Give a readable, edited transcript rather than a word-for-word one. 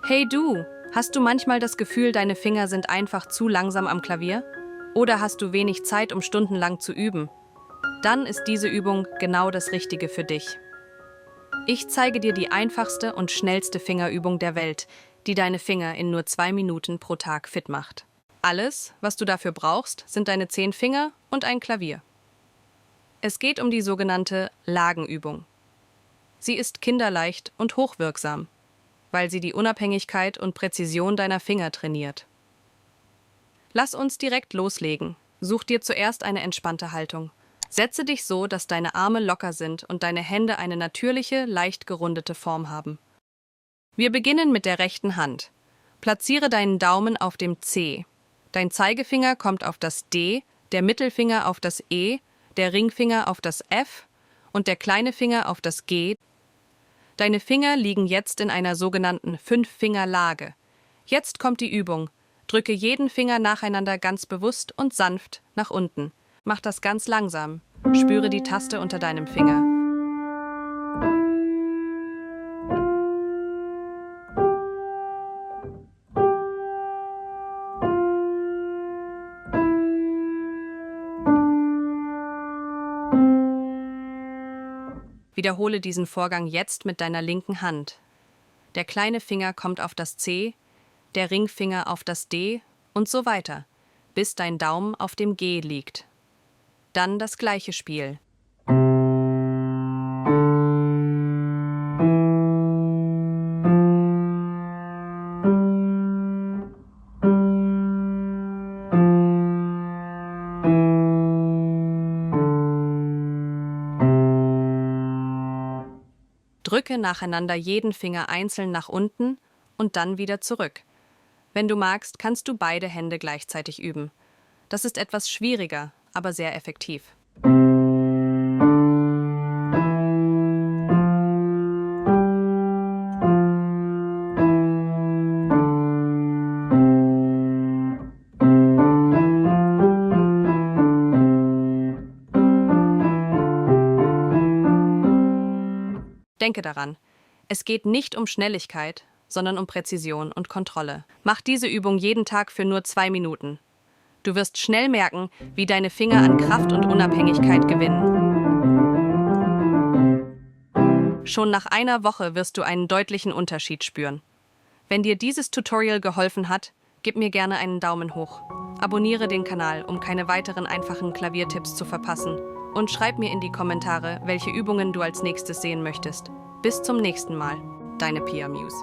Hey du, hast du manchmal das Gefühl, deine Finger sind einfach zu langsam am Klavier? Oder hast du wenig Zeit, um stundenlang zu üben? Dann ist diese Übung genau das Richtige für dich. Ich zeige dir die einfachste und schnellste Fingerübung der Welt, die deine Finger in nur 2 Minuten pro Tag fit macht. Alles, was du dafür brauchst, sind deine 10 Finger und ein Klavier. Es geht um die sogenannte Lagenübung. Sie ist kinderleicht und hochwirksam, weil sie die Unabhängigkeit und Präzision deiner Finger trainiert. Lass uns direkt loslegen. Such dir zuerst eine entspannte Haltung. Setze dich so, dass deine Arme locker sind und deine Hände eine natürliche, leicht gerundete Form haben. Wir beginnen mit der rechten Hand. Platziere deinen Daumen auf dem C. Dein Zeigefinger kommt auf das D, der Mittelfinger auf das E, der Ringfinger auf das F und der kleine Finger auf das G. Deine Finger liegen jetzt in einer sogenannten 5-Finger-Lage. Jetzt kommt die Übung. Drücke jeden Finger nacheinander ganz bewusst und sanft nach unten. Mach das ganz langsam. Spüre die Taste unter deinem Finger. Wiederhole diesen Vorgang jetzt mit deiner linken Hand. Der kleine Finger kommt auf das C, der Ringfinger auf das D und so weiter, bis dein Daumen auf dem G liegt. Dann das gleiche Spiel. Drücke nacheinander jeden Finger einzeln nach unten und dann wieder zurück. Wenn du magst, kannst du beide Hände gleichzeitig üben. Das ist etwas schwieriger, aber sehr effektiv. Denke daran, es geht nicht um Schnelligkeit, sondern um Präzision und Kontrolle. Mach diese Übung jeden Tag für nur 2 Minuten. Du wirst schnell merken, wie deine Finger an Kraft und Unabhängigkeit gewinnen. Schon nach einer Woche wirst du einen deutlichen Unterschied spüren. Wenn dir dieses Tutorial geholfen hat, gib mir gerne einen Daumen hoch. Abonniere den Kanal, um keine weiteren einfachen Klaviertipps zu verpassen. Und schreib mir in die Kommentare, welche Übungen du als nächstes sehen möchtest. Bis zum nächsten Mal. Deine Pia Muse.